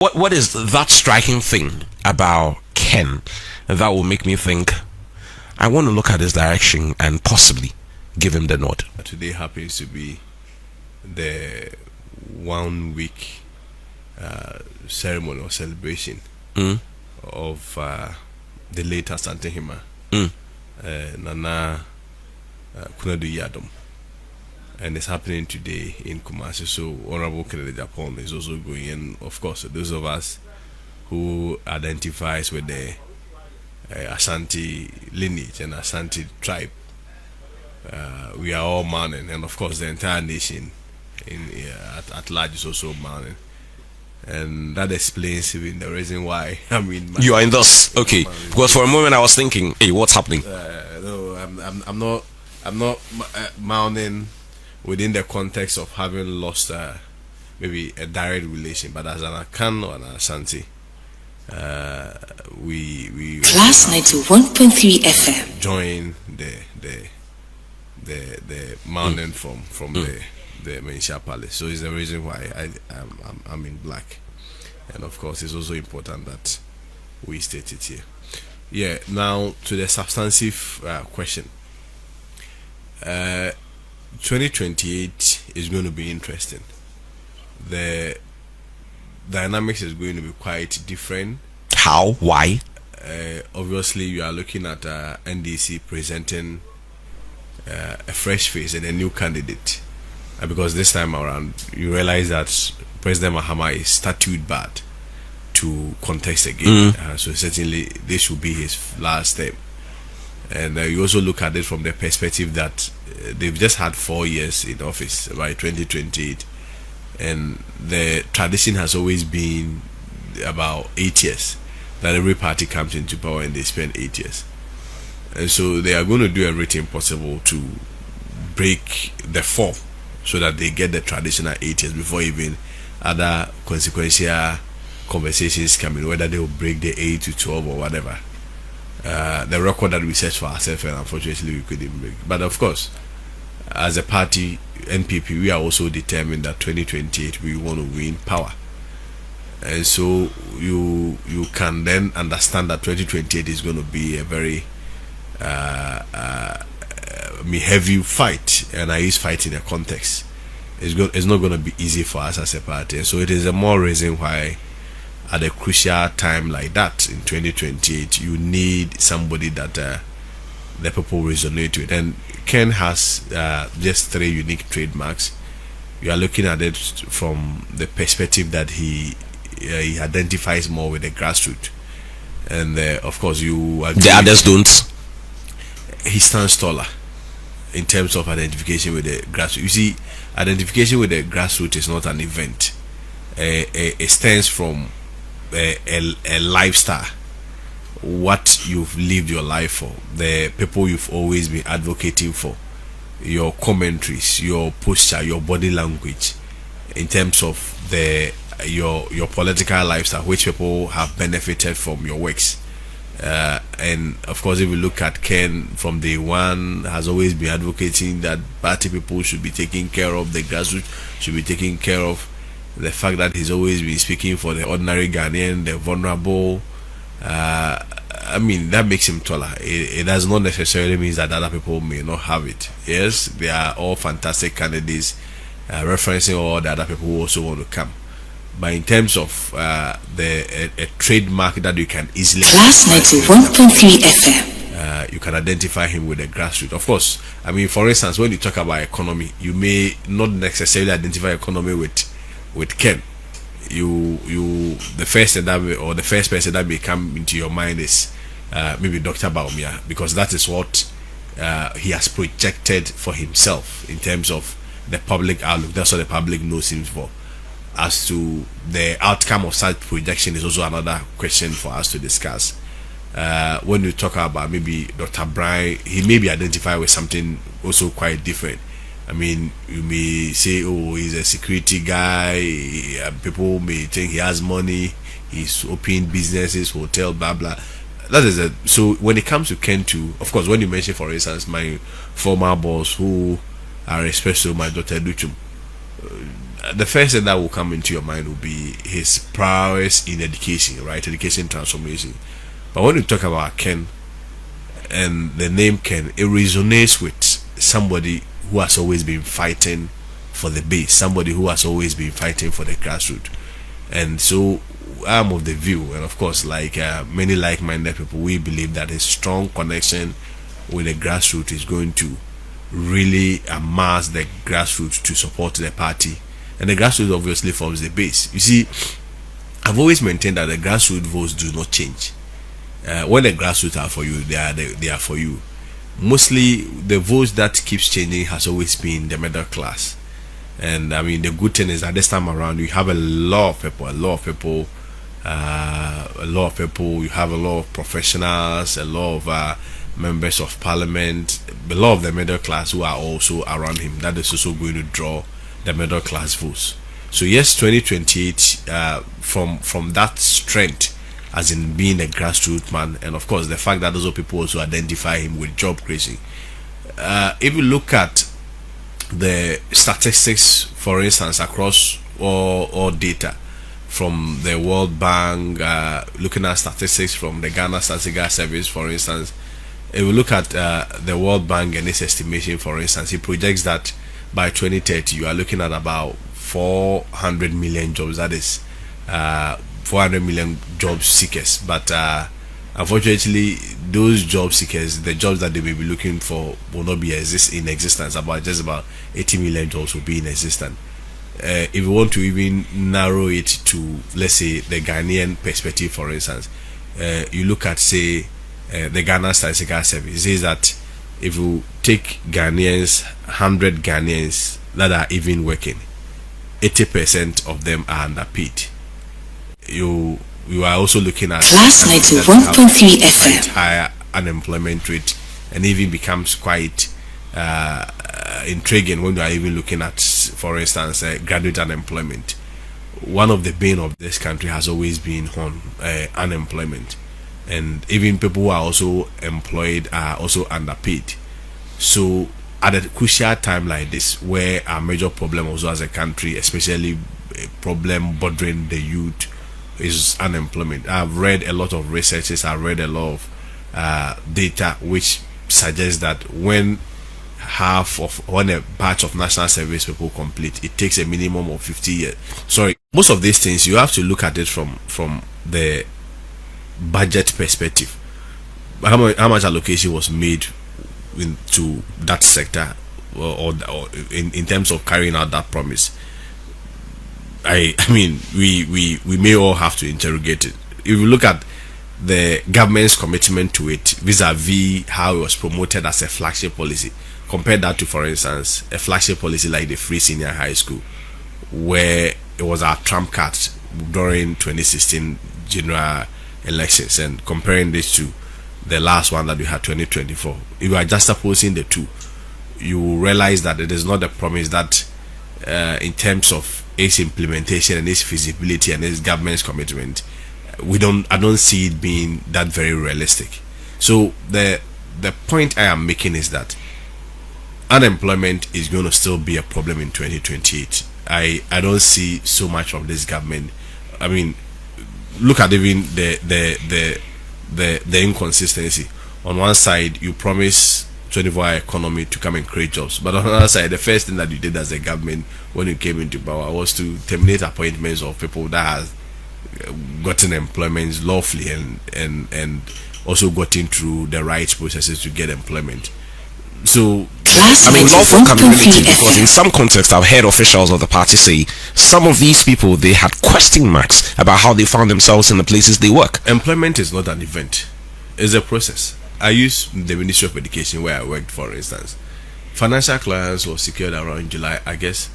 What is that striking thing about Ken that will make me think I want to look at his direction and possibly give him the nod? Today happens to be the 1 week ceremony or celebration of the late Asantehemaa, Nana Kunadu Yadom. And it's happening today in Kumasi. So Honorable Kennedy Agyapong is also going, and of course those of us who identifies with the Asante lineage and Asante tribe, we are all mourning, and of course the entire nation at large is also mourning, and that explains even the reason why you are in this. Okay, because for a moment I was thinking, hey, what's happening? No, I'm not mourning within the context of having lost maybe a direct relation, but as an Akan or an Asante, we Class 91.3 FM join the mountain from the Manhyia Palace. So it's the reason why I'm in black, and of course it's also important that we state it here. Yeah. Now to the substantive question. 2028 is going to be interesting. The dynamics is going to be quite different. How? Why? Obviously, you are looking at NDC presenting a fresh face and a new candidate, because this time around you realize that President Mahama is statute barred to contest again. So certainly this will be his last term. And you also look at it from the perspective that they've just had 4 years in office by 2028, and the tradition has always been about 8 years that every party comes into power and they spend 8 years. And so they are going to do everything possible to break the form so that they get the traditional 8 years before even other consequential conversations come in, whether they will break the 8 to 12 or whatever. The record that we set for ourselves, and unfortunately we couldn't break. But of course, as a party, NPP, we are also determined that 2028 we want to win power, and so you can then understand that 2028 is going to be a very heavy fight, and I use fight in a context. It's not going to be easy for us as a party, and so it is a more reason why at a crucial time like that in 2028 you need somebody that the people resonate with. And Ken has just 3 unique trademarks. You are looking at it from the perspective that he identifies more with the grassroots, and of course you agree the others don't. He stands taller in terms of identification with the grassroots. You see, identification with the grassroots is not an event. It stands from a lifestyle, what you've lived your life for, the people you've always been advocating for, your commentaries, your posture, your body language, in terms of your political lifestyle, which people have benefited from your works. And of course, if you look at Ken from day one, has always been advocating that party people should be taken care of, the grassroots should be taken care of. The fact that he's always been speaking for the ordinary Ghanaian, the vulnerable, that makes him taller. It does not necessarily mean that other people may not have it. Yes, they are all fantastic candidates, referencing all the other people who also want to come. But in terms of a trademark that you can easily Class 91.3 FM, you can identify him with the grassroots. Of course, for instance, when you talk about economy, you may not necessarily identify economy with Ken. The first person that may come into your mind is maybe Dr. Baumia, because that is what he has projected for himself in terms of the public outlook. That's what the public knows him for. As to the outcome of such projection is also another question for us to discuss. When you talk about maybe Dr. Brian, he may be identified with something also quite different. You may say, oh, he's a security guy. People may think he has money. He's opening businesses, hotel, blah blah. That is it. So when it comes to Ken too, of course, when you mention, for instance, my former boss, who are especially my daughter Duchum, the first thing that will come into your mind will be his prowess in education, right? Education transformation. But when you talk about Ken and the name Ken, it resonates with somebody who has always been fighting for the base, somebody who has always been fighting for the grassroots. And so I'm of the view, and of course, like many like-minded people, we believe that a strong connection with the grassroots is going to really amass the grassroots to support the party. And the grassroots obviously forms the base. You see, I've always maintained that the grassroots votes do not change. When the grassroots are for you, they are for you. Mostly, the votes that keeps changing has always been the middle class. And I mean, the good thing is that this time around, you have a lot of people. You have a lot of professionals, a lot of members of parliament, a lot of the middle class who are also around him. That is also going to draw the middle class votes. So yes, 2028 from that strength, as in being a grassroots man, and of course the fact that those people also identify him with job creation. If you look at the statistics, for instance, across all data from the World Bank, looking at statistics from the Ghana Statistical Service, for instance, if we look at the World Bank and its estimation, for instance, it projects that by 2030 you are looking at about 400 million jobs. That is 400 million job seekers. But unfortunately, those job seekers, the jobs that they may be looking for, will not be in existence. Just about 80 million jobs will be in existence. If you want to even narrow it to, let's say, the Ghanaian perspective, for instance, you look at, say, the Ghana Statistical Service. It says that if you take Ghanaians, 100 Ghanaians that are even working, 80% of them are underpaid. You are also looking at Class 91.3 FM. Higher unemployment rate, and even becomes quite intriguing when you are even looking at, for instance, graduate unemployment. One of the bane of this country has always been on unemployment, and even people who are also employed are also underpaid. So at a crucial time like this, where our major problem also as a country, especially a problem bothering the youth, is unemployment. I've read a lot of researches, I've read a lot of data which suggests that when a batch of national service people complete, it takes a minimum of 50 years. Sorry, most of these things you have to look at it from the budget perspective. How much allocation was made into that sector, or in terms of carrying out that promise. I mean, we may all have to interrogate it. If you look at the government's commitment to it vis-a-vis how it was promoted as a flagship policy, compare that to, for instance, a flagship policy like the free senior high school, where it was our trump card during 2016 general elections, and comparing this to the last one that we had, 2024. If you are just opposing the two, you will realize that it is not a promise that in terms of its implementation and its feasibility and its government's commitment, I don't see it being that very realistic. So the point I am making is that unemployment is going to still be a problem in 2028. I don't see so much from this government. I mean, look at even the inconsistency. On one side, you promise 24-hour economy to come and create jobs, but on the other side, the first thing that you did as a government when you came into power was to terminate appointments of people that has gotten employments lawfully and also gotten through the right processes to get employment. So I mean, lawful can be relative, because in some context I've heard officials of the party say some of these people, they had question marks about how they found themselves in the places they work. Employment is not an event, it's a process. I use the Ministry of Education where I worked, for instance. Financial clearance was secured around July. I guess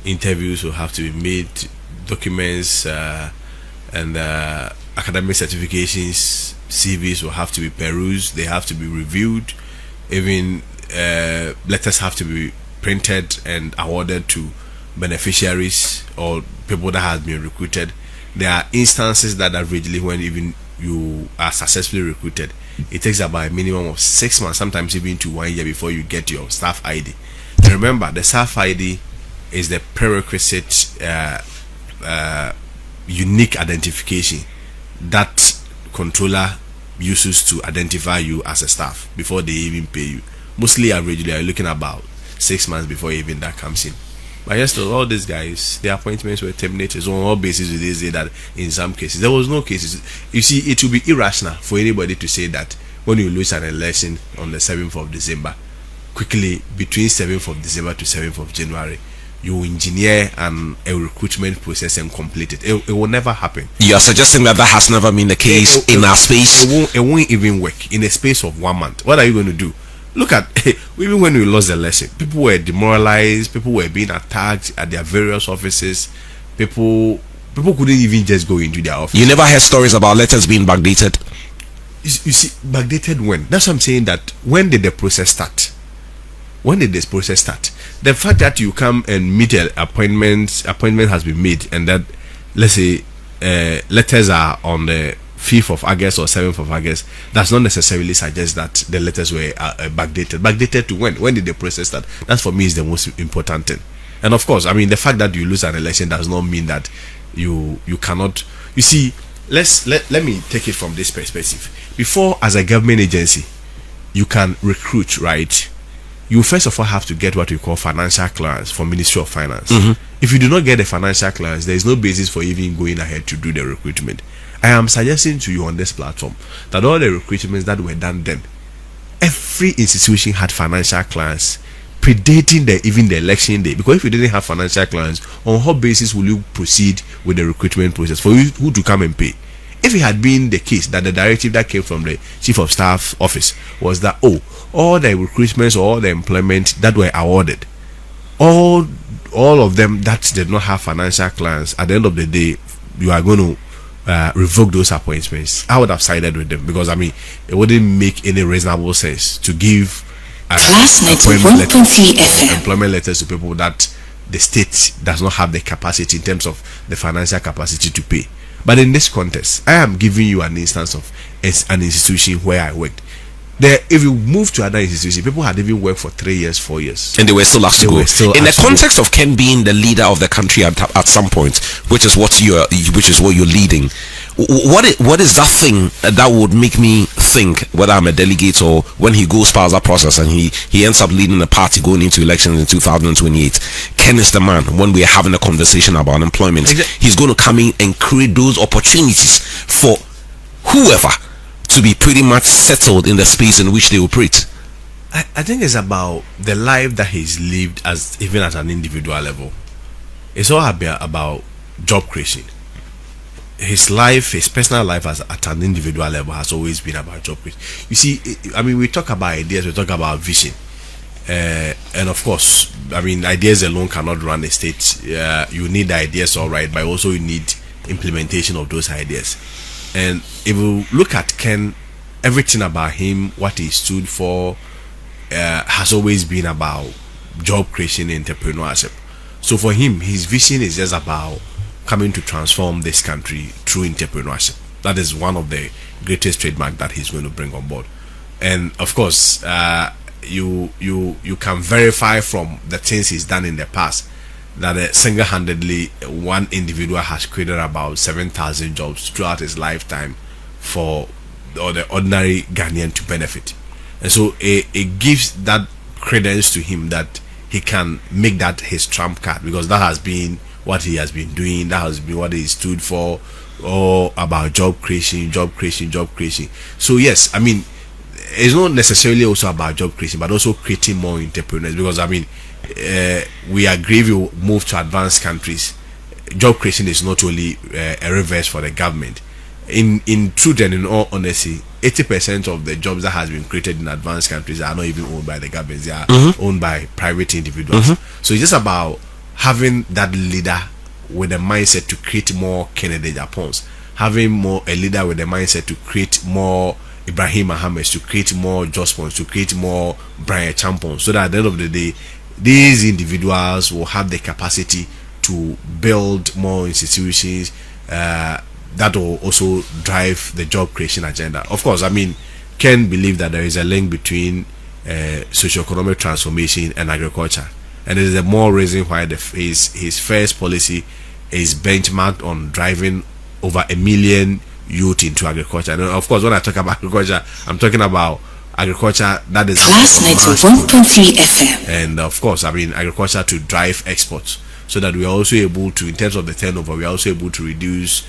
interviews will have to be made, documents and academic certifications, CVs will have to be perused, they have to be reviewed, even letters have to be printed and awarded to beneficiaries or people that have been recruited. There are instances that originally, when even you are successfully recruited, it takes about a minimum of 6 months, sometimes even to 1 year before you get your staff ID. And remember, the staff ID is the prerequisite unique identification that controller uses to identify you as a staff before they even pay you. Mostly averagely you're looking about 6 months before even that comes in. But yes, all these guys, their appointments were terminated. So on all basis they say that in some cases there was no cases. You see, it will be irrational for anybody to say that when you lose an election on the 7th of December, quickly between 7th of December to 7th of January, you engineer a recruitment process and complete it. It will never happen. You are suggesting that has never been the case in our space? It won't even work in a space of 1 month. What are you going to do? Look at, even when we lost the election, people were demoralized, people were being attacked at their various offices, people couldn't even just go into their office. You never heard stories about letters being backdated? You see, backdated when? That's what I'm saying, that when did the process start? When did this process start? The fact that you come and meet an appointment has been made, and that, let's say, letters are on the 5th of August or 7th of August, does not necessarily suggest that the letters were backdated. Backdated to when? When did the process start? That for me is the most important thing. And of course, I mean, the fact that you lose an election does not mean that you cannot. You see, let me take it from this perspective. Before, as a government agency, you can recruit, right? You first of all have to get what we call financial clearance from Ministry of Finance. If you do not get a financial clearance, there is no basis for even going ahead to do the recruitment. I am suggesting to you on this platform that all the recruitments that were done then, every institution had financial clearance predating even the election day. Because if you didn't have financial clearance, on what basis will you proceed with the recruitment process for you who to come and pay? If it had been the case that the directive that came from the Chief of Staff office was that, all the recruitments or all the employment that were awarded, all of them that did not have financial clearance, at the end of the day, you are going to revoke those appointments, I would have sided with them, because I mean, it wouldn't make any reasonable sense to give employment letters to people that the state does not have the capacity in terms of the financial capacity to pay. But in this context, I am giving you an instance of an institution where I worked. There, if you move to other institutions, people had even worked for 3 years, 4 years, and they were still asked to go. In the context of Ken being the leader of the country at some point, which is what you're leading, what is that thing that would make me think, whether I'm a delegate or when he goes past that process and he ends up leading the party going into elections in 2028? Ken is the man. When we are having a conversation about employment, he's going to come in and create those opportunities for whoever to be pretty much settled in the space in which they operate. I think it's about the life that he's lived even at an individual level. It's all about job creation. His personal life at an individual level has always been about job creation. You see, I mean, we talk about ideas, we talk about vision, and of course, I mean, ideas alone cannot run a state. You need the ideas, all right, but also you need implementation of those ideas. And if you look at Ken, everything about him, what he stood for, has always been about job creation and entrepreneurship. So for him, his vision is just about coming to transform this country through entrepreneurship. That is one of the greatest trademark that he's going to bring on board. And of course, you can verify from the things he's done in the past that single-handedly one individual has created about 7,000 jobs throughout his lifetime for the ordinary Ghanaian to benefit. And so it gives that credence to him that he can make that his trump card, because that has been what he has been doing, that has been what he stood for, all about job creation. So yes, I mean, it's not necessarily also about job creation, but also creating more entrepreneurs, because I mean, we agree, if you move to advanced countries, job creation is not only a reverse for the government. In truth and in all honesty, 80% of the jobs that has been created in advanced countries are not even owned by the government. They are owned by private individuals. So it's just about having that leader with a mindset to create more Kennedy Japons, having a leader with a mindset to create more Ibrahim Mohammed, to create more Jospons, to create more Brian Champons, so that at the end of the day, these individuals will have the capacity to build more institutions that will also drive the job creation agenda. Of course, I mean, Ken believe that there is a link between socio-economic transformation and agriculture. and there's a more reason why his first policy is benchmarked on driving over 1 million youth into agriculture. And of course, when I talk about agriculture, I'm talking about agriculture that is Class 91.3 FM. and of course, I mean agriculture to drive exports, so that we are also able to, in terms of the turnover, we are also able to reduce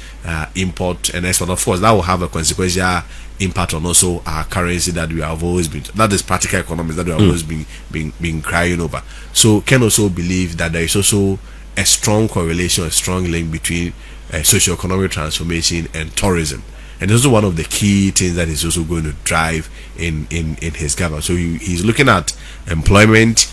import and export. Of course, that will have a consequential impact on also our currency that we have always been, that is practical economics that we have always been crying over. So can also believe that there is also a strong correlation, a strong link between socio-economic transformation and tourism. And this is one of the key things that he's also going to drive in his government. So he's looking at employment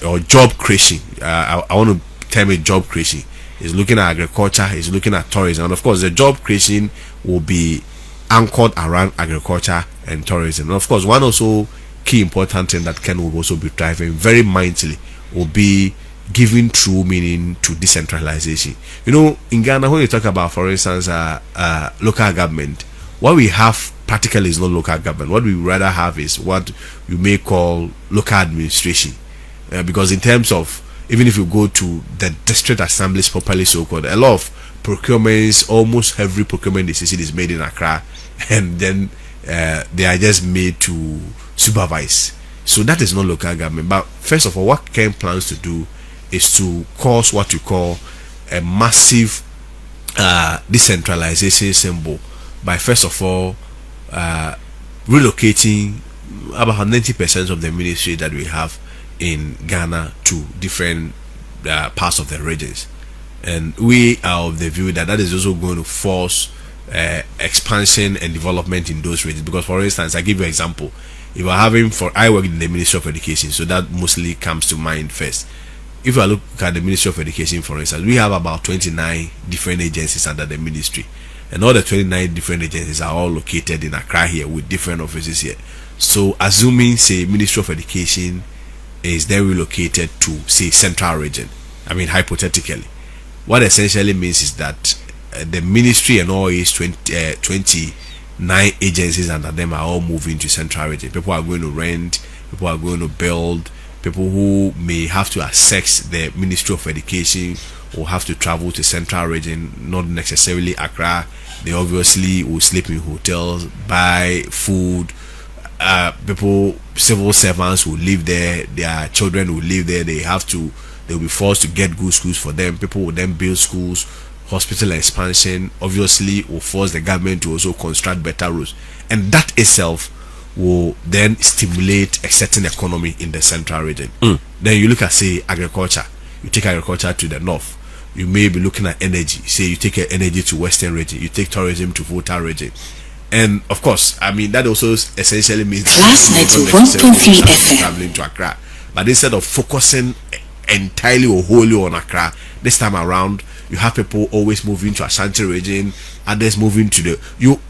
or job creation. I want to term it job creation. He's looking at agriculture, he's looking at tourism, and of course the job creation will be anchored around agriculture and tourism. And of course, one also key important thing that Ken will also be driving very mindfully will be giving true meaning to decentralization. You know, in Ghana, when you talk about, for instance, local government, what we have practically is not local government. What we rather have is what you may call local administration, because in terms of, even if you go to the district assemblies, properly so called, a lot of procurements, almost every procurement decision is made in Accra, and then they are just made to supervise. So that is not local government. But first of all, what Ken plans to do is to cause what you call a massive decentralization symbol by first of all relocating about 90% of the ministry that we have in Ghana to different parts of the regions. And we are of the view that that is also going to force expansion and development in those regions. Because for instance, I give you an example. If I work in the Ministry of Education, so that mostly comes to mind first. If I look at the Ministry of Education, for instance, we have about 29 different agencies under the ministry, and all the 29 different agencies are all located in Accra here with different offices here. So assuming, say, Ministry of Education is then relocated to, say, Central Region, I mean hypothetically, what essentially means is that the ministry and all its 29 agencies under them are all moving to Central Region. People are going to rent, people are going to build, people who may have to access the Ministry of Education will have to travel to Central Region, not necessarily Accra. They obviously will sleep in hotels, buy food. People, civil servants will live there, their children will live there. They'll be forced to get good schools for them. People will then build schools. Hospital expansion obviously will force the government to also construct better roads, and that itself will then stimulate a certain economy in the Central Region. Then you look at, say, agriculture. You take agriculture to the north. You may be looking at energy. Say you take energy to Western Region. You take tourism to Volta Region. And of course, I mean, that also essentially means Class 91.3 FM traveling to Accra. But instead of focusing entirely or wholly on Accra, this time around you have people always moving to Ashanti Region, others moving to the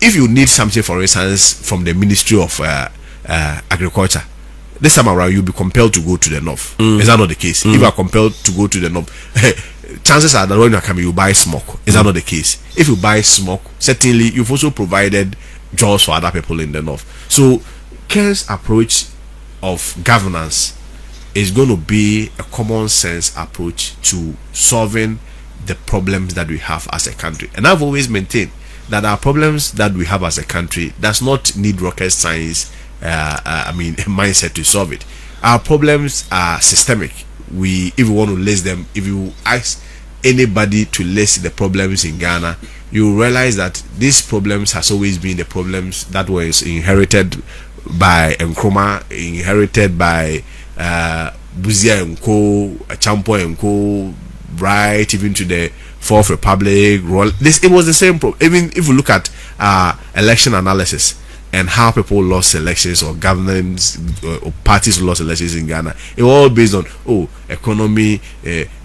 if you need something, for instance, from the Ministry of Agriculture, this time around you'll be compelled to go to the north. Is that not the case? If you are compelled to go to the north, chances are that when you are coming, you buy smoke. Is that not the case? If you buy smoke, certainly you've also provided jobs for other people in the north. So Ken's approach of governance is going to be a common sense approach to solving the problems that we have as a country. And I've always maintained that our problems that we have as a country does not need rocket science mindset to solve it. Our problems are systemic. If you want to list them, if you ask anybody to list the problems in Ghana, you realize that these problems has always been the problems that was inherited by Nkrumah, inherited by Buzia and Co, Champo and Co, right, even to the Fourth Republic. It was the same problem. Even if you look at election analysis and how people lost elections, or governments or parties lost elections in Ghana, it was all based on economy,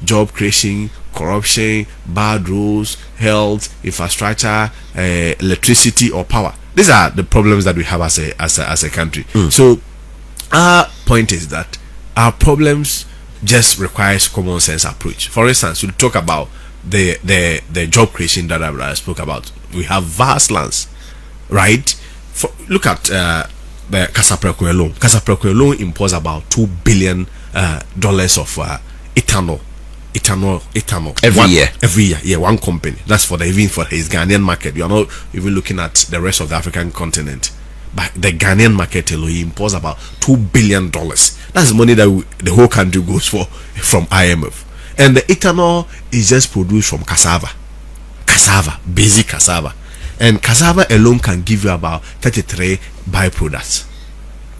job creation, corruption, bad rules, health, infrastructure, electricity or power. These are the problems that we have as a country. So our point is that our problems just requires common sense approach. For instance, we talk about the job creation that I spoke about. We have vast lands, right? Look at the Casapreco alone. Casapreco alone imports about $2 billion dollars of ethanol every year. Yeah, one company. That's for even for his Ghanaian market. You are not even looking at the rest of the African continent. But the Ghanaian market alone, he imports about $2 billion. That's money that the whole country goes for from IMF. And the ethanol is just produced from cassava, basic cassava. And cassava alone can give you about 33 byproducts.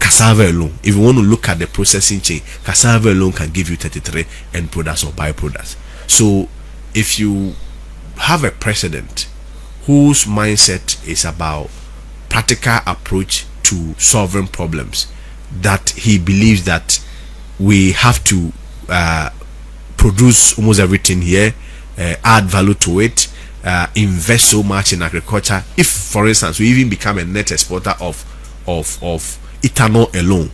Cassava alone, if you want to look at the processing chain, cassava alone can give you 33 end products or byproducts. So if you have a president whose mindset is about practical approach to solving problems, that he believes that we have to produce almost everything here, add value to it, invest so much in agriculture. If, for instance, we even become a net exporter of ethanol alone,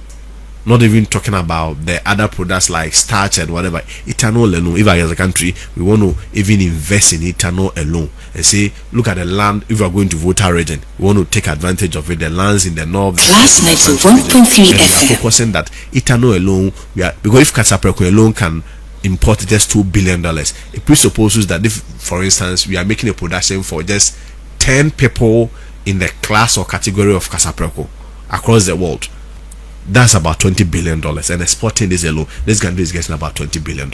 not even talking about the other products like starch and whatever, ethanol alone, if as a country we want to even invest in ethanol alone and say, look at the land, if we are going to Volta region, we want to take advantage of it, the lands in the north, Class 91.3 and we are focusing that ethanol alone, because if Casapreco alone can import just $2 billion, it presupposes that if, for instance, we are making a production for just 10 people in the class or category of Casapreco across the world, that's about $20 billion, and exporting this alone, this country is getting about $20 billion.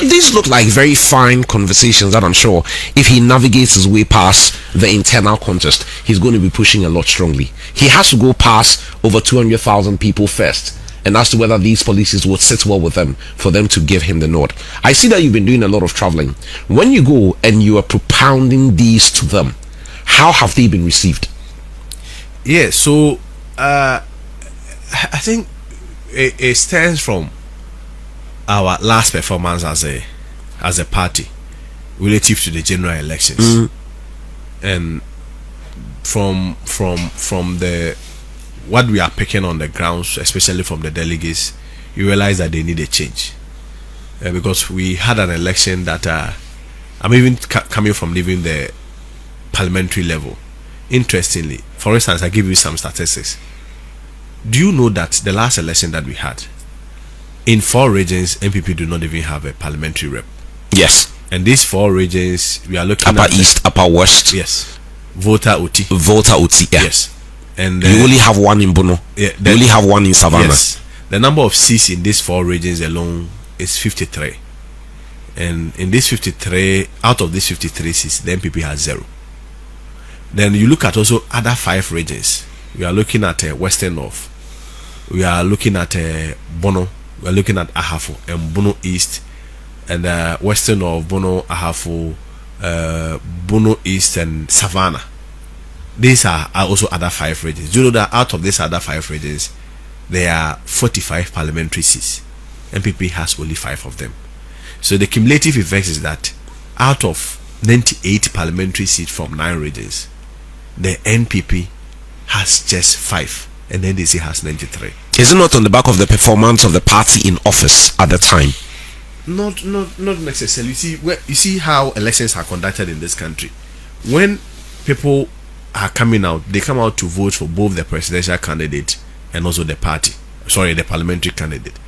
These look like very fine conversations that I'm sure if he navigates his way past the internal contest, he's going to be pushing a lot strongly. He has to go past over 200,000 people first, and as to whether these policies would sit well with them for them to give him the nod. I see that you've been doing a lot of traveling. When you go and you are propounding these to them, how have they been received? Yeah, so I think it stems from our last performance as a party relative to the general elections, and from the what we are picking on the grounds, especially from the delegates, you realize that they need a change, because we had an election that I'm even coming from even the parliamentary level. Interestingly, for instance, I give you some statistics. Do you know that the last election that we had, in 4 regions, MPP do not even have a parliamentary rep? Yes. And these 4 regions, we are looking Upper at East, Upper West. Yes. Volta Uti. Yeah. Yes. And you only have one in Bono. Yeah, you only have one in Savannah. Yes. The number of seats in these 4 regions alone is 53. And in these 53, out of these 53 seats, the MPP has 0. Then you look at also other 5 regions. We are looking at Western North. We are looking at Bono. We are looking at Ahafo and Bono East, and Western North, Bono, Ahafo, Bono East, and Savannah. These are also other 5 regions. Do you know that out of these other 5 regions, there are 45 parliamentary seats? MPP has only 5 of them. So the cumulative effect is that out of 98 parliamentary seats from 9 regions, the NPP has just 5, and NDC has 93. Is it not on the back of the performance of the party in office at the time? Not necessarily. You see how elections are conducted in this country. When people are coming out, they come out to vote for both the presidential candidate and also the parliamentary candidate.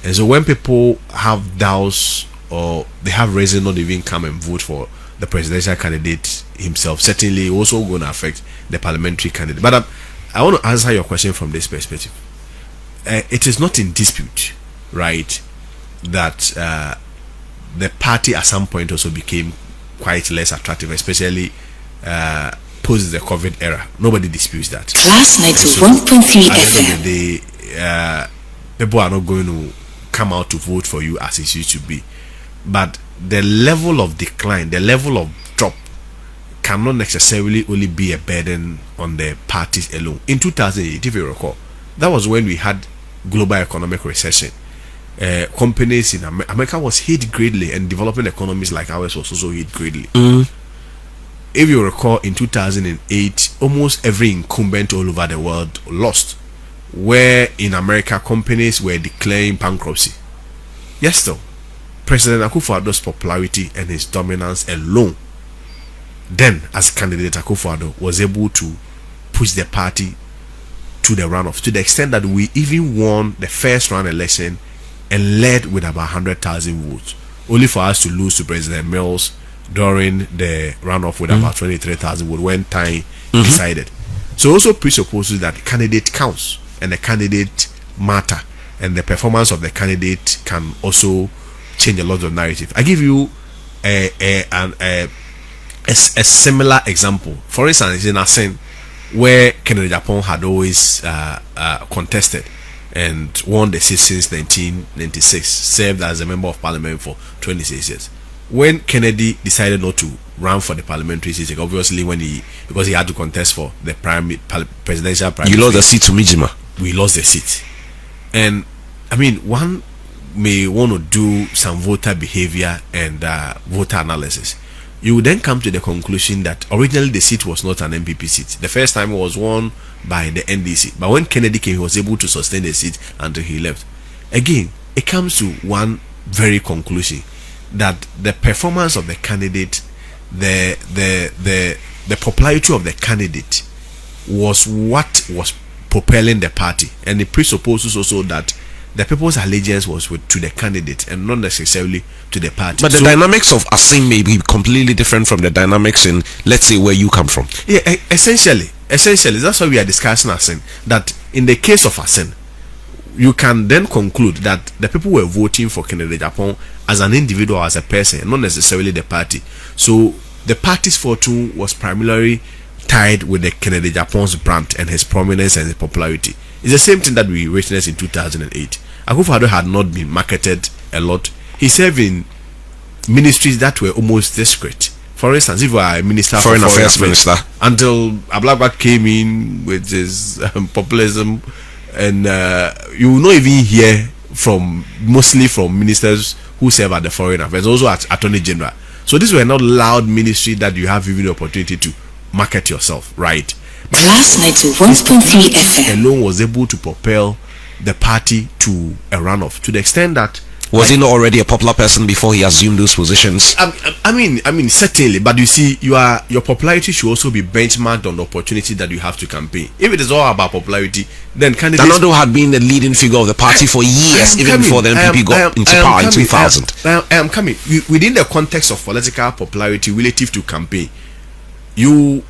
And so when people have doubts or they have reason not even come and vote for the presidential candidate himself, certainly also going to affect the parliamentary candidate. But I want to answer your question from this perspective. It is not in dispute, right, that the party at some point also became quite less attractive, especially post the COVID era. Nobody disputes that. Class 91.3 At the end FM. of the day, people are not going to come out to vote for you as it used to be. But the level of decline, the level of drop, cannot necessarily only be a burden on the parties alone. In 2008, if you recall, that was when we had global economic recession. Companies in America was hit greatly, and developing economies like ours was also hit greatly. If you recall, in 2008, almost every incumbent all over the world lost, where in America companies were declaring bankruptcy. Yes, though, President Akufo-Addo's popularity and his dominance alone, then as candidate Akufo-Addo was able to push the party to the runoff, to the extent that we even won the first round election and led with about 100,000 votes, only for us to lose to President Mills during the runoff with about 23,000 votes when time decided. So also presupposes that the candidate counts and the candidate matter, and the performance of the candidate can also change a lot of narrative. I give you a similar example. For instance, in Asen, where Agyapong had always contested and won the seat since 1996, served as a member of parliament for 26 years. When Kennedy decided not to run for the parliamentary seat, obviously because he had to contest for the presidential primary, you lost the seat to Mijima. We lost the seat. And I mean, one may want to do some voter behavior and voter analysis. You would then come to the conclusion that originally the seat was not an MPP seat. The first time it was won by the NDC, but when Kennedy came, he was able to sustain the seat until he left. Again, it comes to one very conclusion, that the performance of the candidate, the popularity of the candidate was what was propelling the party, and it presupposes also that the people's allegiance was to the candidate and not necessarily to the party. But the dynamics of Asin may be completely different from the dynamics in, let's say, where you come from. Yeah, essentially, that's why we are discussing Asin. That in the case of Asin, you can then conclude that the people were voting for Kennedy Agyapong as an individual, as a person, not necessarily the party. So the party's fortune was primarily tied with the Kennedy Agyapong's brand and his prominence and his popularity. It's the same thing that we witnessed in 2008. Akufo-Addo had not been marketed a lot. He served in ministries that were almost discreet. For instance, if you are a minister, Foreign Affairs Minister, until Ablagba came in with his populism, and you will not even hear mostly from ministers who serve at the Foreign Affairs, also at Attorney General. So these were not loud ministry that you have even the opportunity to market yourself, right? Last night to 1.3 FM alone was able to propel the party to a runoff, to the extent that was he not already a popular person before he assumed those positions? I mean certainly, but you see, your popularity should also be benchmarked on the opportunity that you have to campaign. If it is all about popularity, then candidates. Danado had been the leading figure of the party for years, even before the NPP got into power in 2000. I am coming within the context of political popularity relative to campaign. You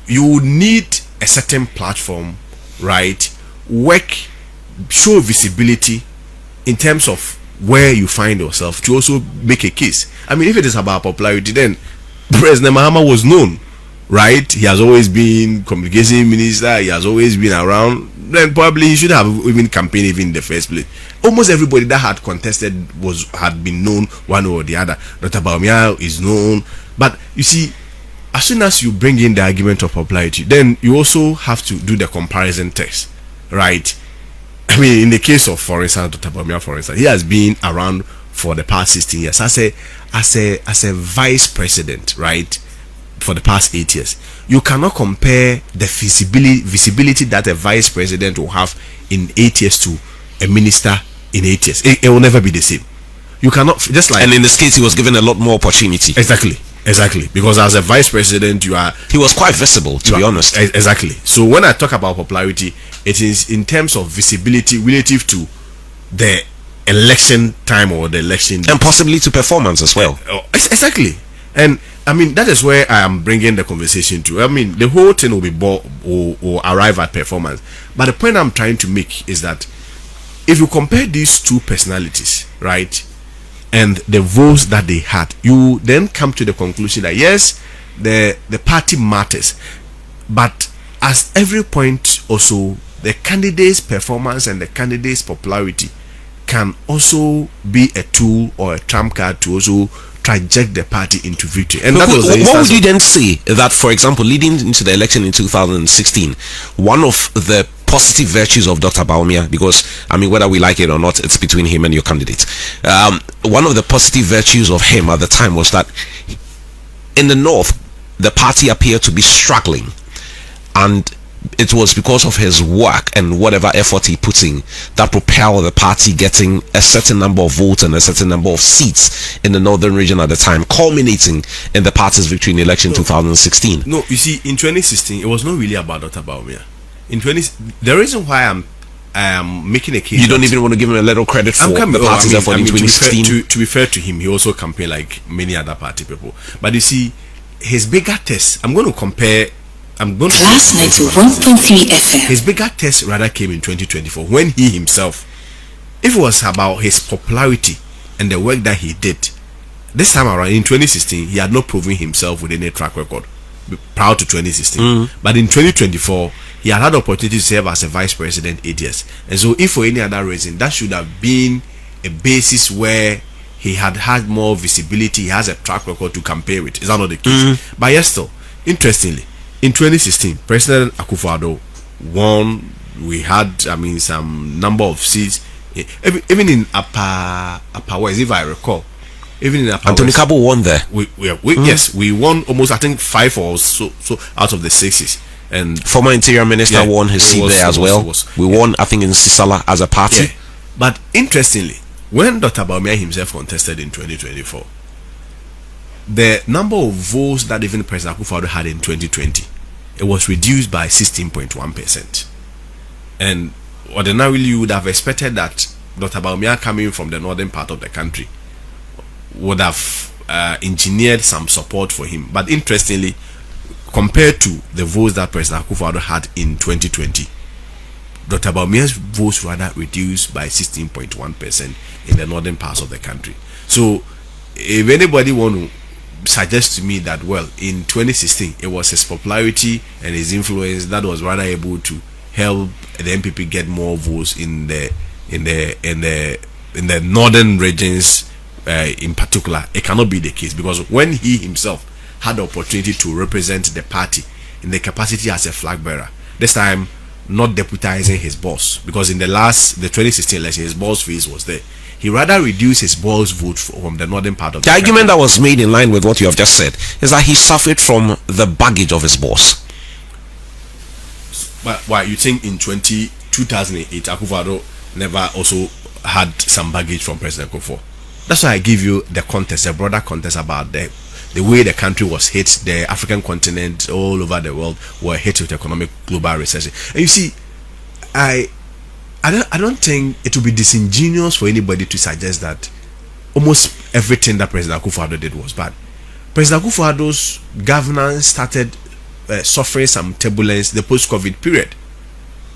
need a certain platform, right? Work, show visibility in terms of where you find yourself to also make a case. I mean, if it is about popularity, then President Mahama was known, right? He has always been communication minister. He has always been around. Then probably he should have even campaigned even in the first place. Almost everybody that had contested had been known one or the other. Dr. Bawumia is known, but you see, as soon as you bring in the argument of popularity, then you also have to do the comparison test, right? I mean, in the case of, for instance, Dr. Bawumia, for instance, he has been around for the past 16 years as a vice president, right? For the past 8 years. You cannot compare the visibility that a vice president will have in 8 years to a minister in 8 years. It will never be the same. You cannot, just like, and in this case, he was given a lot more opportunity. Exactly, because as a vice president, he was quite visible, to be honest. Exactly. So when I talk about popularity, it is in terms of visibility relative to the election time or the election, and possibly to performance as well. Exactly. And I mean, that is where I am bringing the conversation to. I mean, the whole thing will arrive at performance, but the point I'm trying to make is that if you compare these two personalities, right, and the votes that they had, you then come to the conclusion that yes, the party matters, but at every point also the candidate's performance and the candidate's popularity can also be a tool or a trump card to also traject the party into victory. And that was what would you then say that, for example, leading into the election in 2016, one of the positive virtues of Dr. Bawumia, because I mean, whether we like it or not, it's between him and your candidate. One of the positive virtues of him at the time was that in the north, the party appeared to be struggling, and it was because of his work and whatever effort he put in that propelled the party getting a certain number of votes and a certain number of seats in the northern region at the time, culminating in the party's victory in the election 2016. No, you see, in 2016, it was not really about Dr. Bawumia. The reason why I'm I am making a case. You don't even want to give him a little credit for the party's effort in 2016. To be fair to him, he also campaigned like many other party people. But you see, his bigger test, I'm going to compare. Last night to 1.3 FM. His bigger test rather came in 2024 when he himself, if it was about his popularity and the work that he did, this time around in 2016, he had not proven himself with any track record prior to 2016. But in 2024, he had the opportunity to serve as a vice president 8 years. And so, if for any other reason, that should have been a basis where he had more visibility, he has a track record to compare with. Is that not the case? But yes, still, interestingly, in 2016, President Akufo-Addo won. We had, some number of seats. Even in Upper West, if I recall, even in Upper Anthony West, Kabo won there. Yes, we won almost, I think, 5 or so out of the 6s. And former Interior Minister won his seat there as well. We won, I think, in Sisala as a party. Yeah. But interestingly, when Dr. Bawumia himself contested in 2024, the number of votes that even President Akufo-Addo had in 2020, it was reduced by 16.1%. And ordinarily, you would have expected that Dr. Bawumia, coming from the northern part of the country, would have engineered some support for him. But interestingly, compared to the votes that President Akufo-Addo had in 2020, Dr. Bawumia's votes rather reduced by 16.1% in the northern parts of the country. So, if anybody want to suggest to me that, well, in 2016 it was his popularity and his influence that was rather able to help the MPP get more votes in the northern regions, in particular, it cannot be the case, because when he himself had the opportunity to represent the party in the capacity as a flag bearer, this time not deputizing his boss, because in the 2016 election his boss face was there, he rather reduced his boss vote from the northern part of the argument that was made in line with what you have just said is that he suffered from the baggage of his boss. But why you think in 2008 Akufo-Addo never also had some baggage from President Akufo? That's why I give you the context, a broader context about the way the country was hit, the African continent, all over the world were hit with economic global recession. And you see, I don't think it would be disingenuous for anybody to suggest that almost everything that President Akufo-Addo did was bad. President Akufo-Addo's governance started suffering some turbulence the post-COVID period,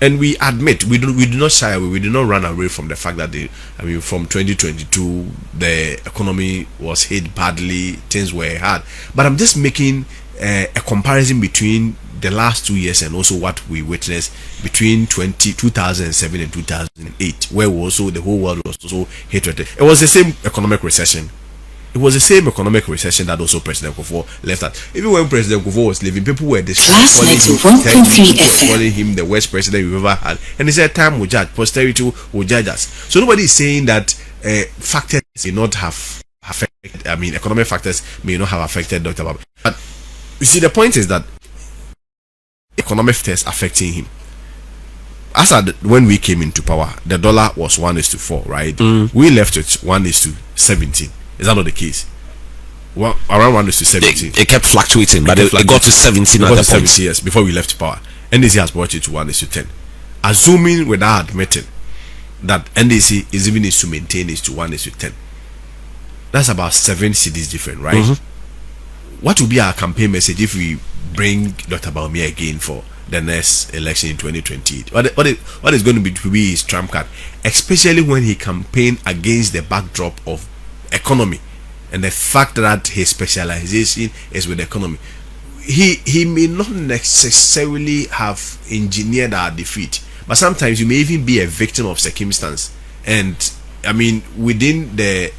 and we admit, we do not shy away, we do not run away from the fact that from 2022 the economy was hit badly, things were hard. But I'm just making a comparison between the last 2 years and also what we witnessed between 2007 and 2008, where the whole world was also hit with it. It was the same economic recession. It was the same economic recession that also President Akufo left at. Even when President Akufo was leaving, people were calling him the worst president we've ever had. And he said, time will judge, posterity will judge us. So nobody is saying that factors may not have affected, economic factors may not have affected Dr. Bawumia. But you see, the point is that economic factors affecting him. When we came into power, the dollar was 1:4, right? We left it 1:17. Is that not the case? Well, around 1:17. It kept fluctuating, but it got to 17 at that point. Years before we left power. NDC has brought it to 1:10. Assuming without admitting that NDC is even needs to maintain it to 1:10. That's about 7 cities different, right? What will be our campaign message if we bring Dr. Bawumia again for the next election in 2028? What is going to be his trump card, especially when he campaigned against the backdrop of economy and the fact that his specialization is with the economy? He may not necessarily have engineered our defeat, but sometimes you may even be a victim of circumstance. And within the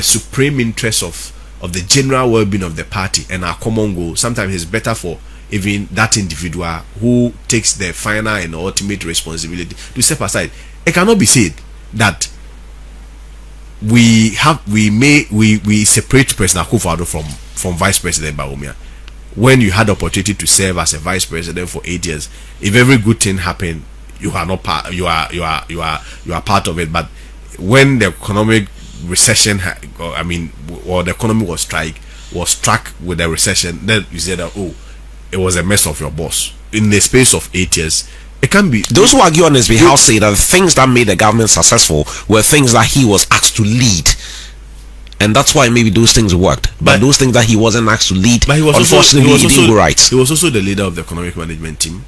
supreme interest of the general well-being of the party and our common goal, sometimes it's better for even that individual who takes the final and ultimate responsibility to step aside. It cannot be said that we separate President Akufo-Addo from Vice President Bawumia when you had the opportunity to serve as a vice president for 8 years. If every good thing happened, you are not part. You are part of it. But when the economic recession, or the economy was struck with a recession, then you said that, it was a mess of your boss. In the space of 8 years, It can be. Those who argue on his behalf say that the things that made the government successful were things that he was asked to lead. And that's why maybe those things worked. But those things that he wasn't asked to lead, unfortunately, he didn't go right. He was also the leader of the economic management team.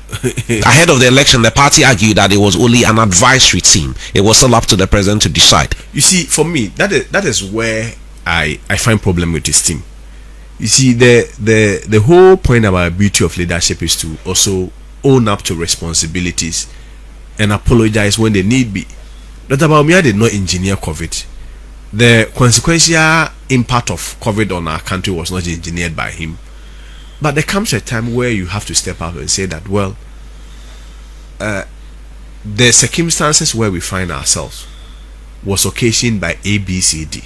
Ahead of the election, the party argued that it was only an advisory team. It was still up to the president to decide. You see, for me, that is where I find problem with this team. You see, the whole point about beauty of leadership is to also own up to responsibilities and apologize when they need be. Dr. Bawumia did not engineer COVID. The consequential impact of COVID on our country was not engineered by him. But there comes a time where you have to step out and say that, well, the circumstances where we find ourselves was occasioned by A, B, C, D.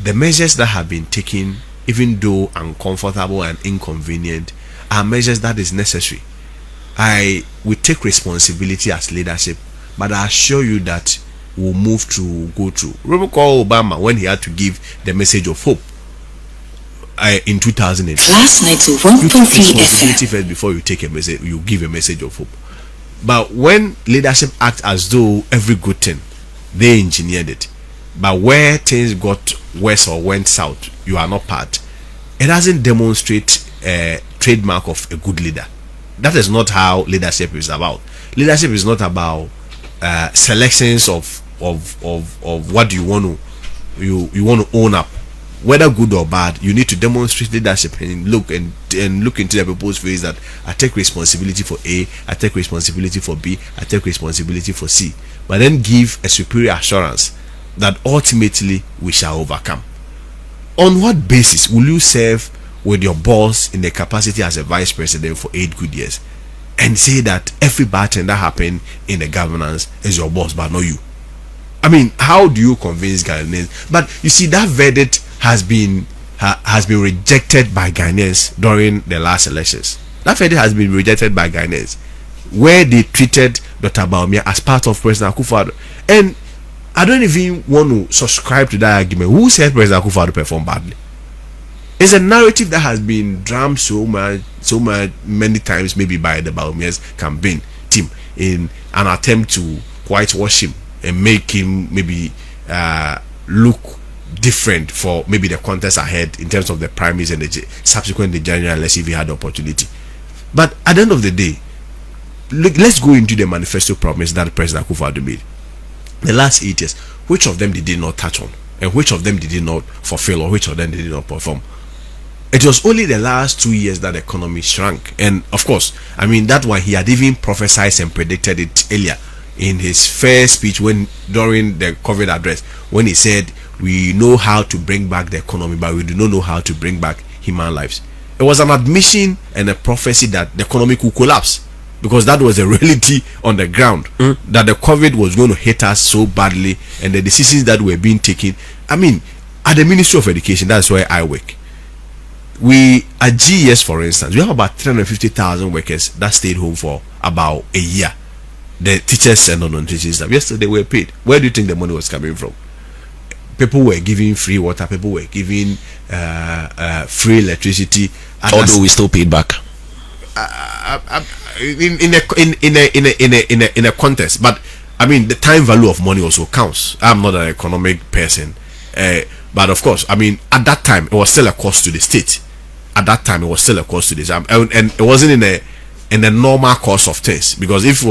The measures that have been taken, even though uncomfortable and inconvenient, are measures that is necessary. We take responsibility as leadership, but I assure you that we'll move to go through. Remember Obama when he had to give the message of hope in 2008. Last night to 1.3 responsibility first before you take a message, you give a message of hope. But when leadership acts as though every good thing, they engineered it. But where things got worse or went south, you are not part. It doesn't demonstrate a trademark of a good leader. That is not how leadership is about. Leadership is not about selections of what you want to own up, whether good or bad. You need to demonstrate leadership and look into the people's face that I take responsibility for A, I take responsibility for B, I take responsibility for C, but then give a superior assurance that ultimately we shall overcome. On what basis will you serve with your boss in the capacity as a vice president for 8 good years and say that every bad thing that happened in the governance is your boss but not you? I mean, how do you convince Ghanaians? But you see, that verdict has been rejected by Ghanaians during the last elections. That verdict has been rejected by Ghanaians, where they treated Dr. Bawumia as part of President Akufo-Addo. And I don't even want to subscribe to that argument. Who said President Akufo-Addo performed badly? It's a narrative that has been drummed so many times, maybe by the Bawumia's campaign team, in an attempt to whitewash him and make him maybe look different for maybe the contest ahead in terms of the primaries and the subsequent general election if he had the opportunity. But at the end of the day, let's go into the manifesto promise that President Akufo-Addo made. The last 8 years, which of them did he not touch on, and which of them did he not fulfill, or which of them did he not perform? It was only the last 2 years that the economy shrank. And of course, I mean, that one he had even prophesied and predicted it earlier in his first speech during the COVID address, when he said we know how to bring back the economy, but we do not know how to bring back human lives. It was an admission and a prophecy that the economy could collapse, because that was a reality on the ground, that the COVID was going to hit us so badly, and the decisions that were being taken. I mean, at the Ministry of Education, that's where I work. We at GES, for instance, we have about 350,000 workers that stayed home for about a year. The teachers and non-teaching staff, yesterday they were paid. Where do you think the money was coming from? People were giving free water, people were giving free electricity. Although we still paid back in a contest. But I mean, the time value of money also counts. I'm not an economic person, but of course, I mean, at that time it was still a cost to the state. At that time, it was still a cost to the state, and it wasn't in a normal course of things. Because if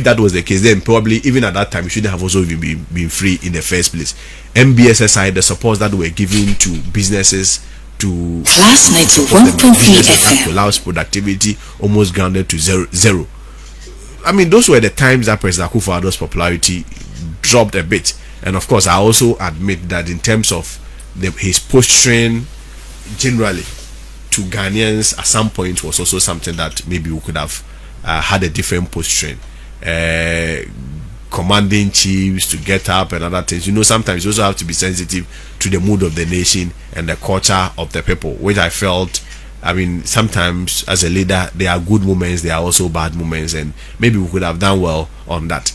that was the case, then probably even at that time, it shouldn't have also been free in the first place. MBSSI, the support that were given to businesses to last night to 1.3 FM allows productivity almost grounded to zero. I mean, those were the times that President Akufo-Addo's popularity dropped a bit. And of course, I also admit that in terms of his posturing generally to Ghanaians at some point was also something that maybe we could have had a different posturing. Commanding chiefs to get up and other things. You know, sometimes you also have to be sensitive to the mood of the nation and the culture of the people, which I felt, I mean, sometimes as a leader, there are good moments, there are also bad moments, and maybe we could have done well on that.